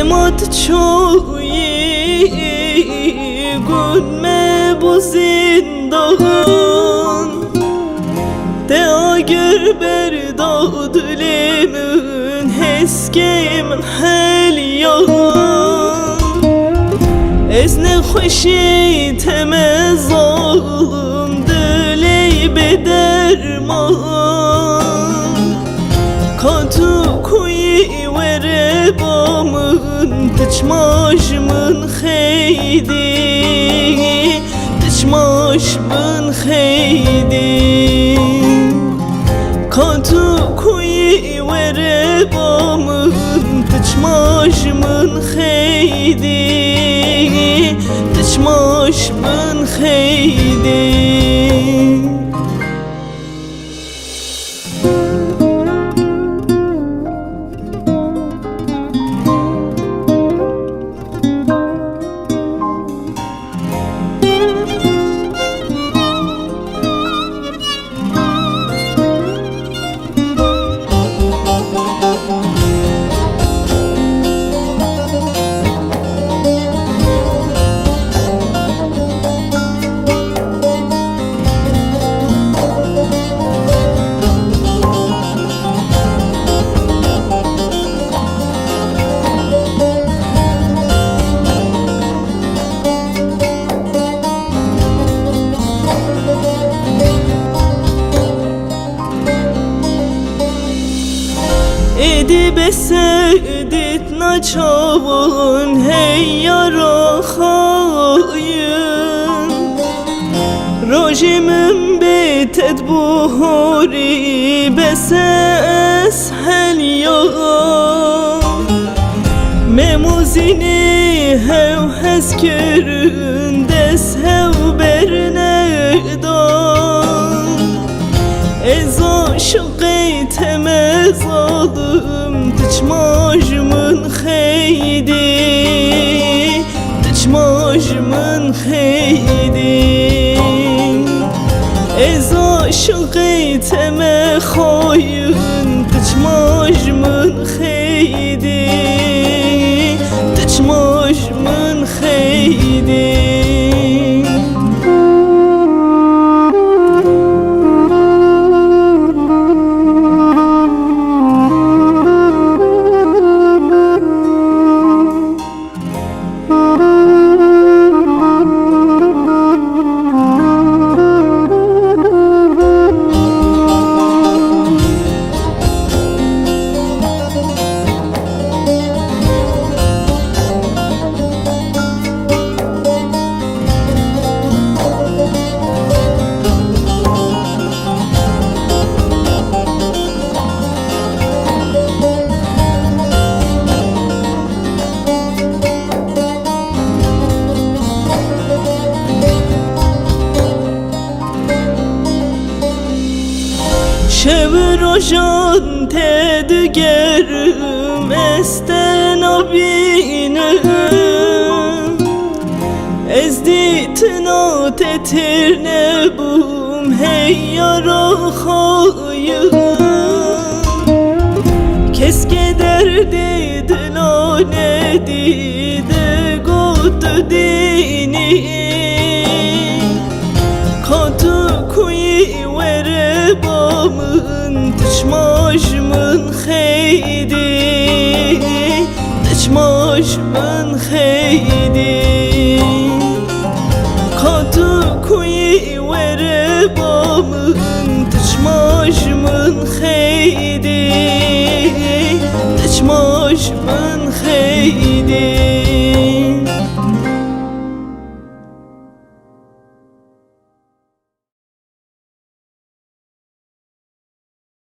مات چویی گنمه bu zindan de ager berdad limin heskim hel yalan ez ne خوشی تمز ظالم دلی bederman katu kuyi vere bamın tıçmaşmın xeydi tıçmaşmın xeydi katu kuyi vere bamın tıçmaşmın xeydi tıçmaşmın xeydi edi besedit naçavun hey yara xayın rojimim beted buhuri beses hel yagan memuzini hev hezkürün des hev bernedan ez aşıqi temez alım tıçmaşmın xeydi tıçmaşmın xeydi ez aşıqi teme xayın tıçmaşmın xeydi tıçmaşmın xeydi Şevrojan tedgerim esten abinem ezditina tetirne bum hey yara xayım keske derdi dilane dide god dini katı kuyi vere bamın tıçmaşmın xeydi tıçmaşmın xeydi katı kuyi vere bamın tıçmaşmın xeydi tıçmaşmın xeydi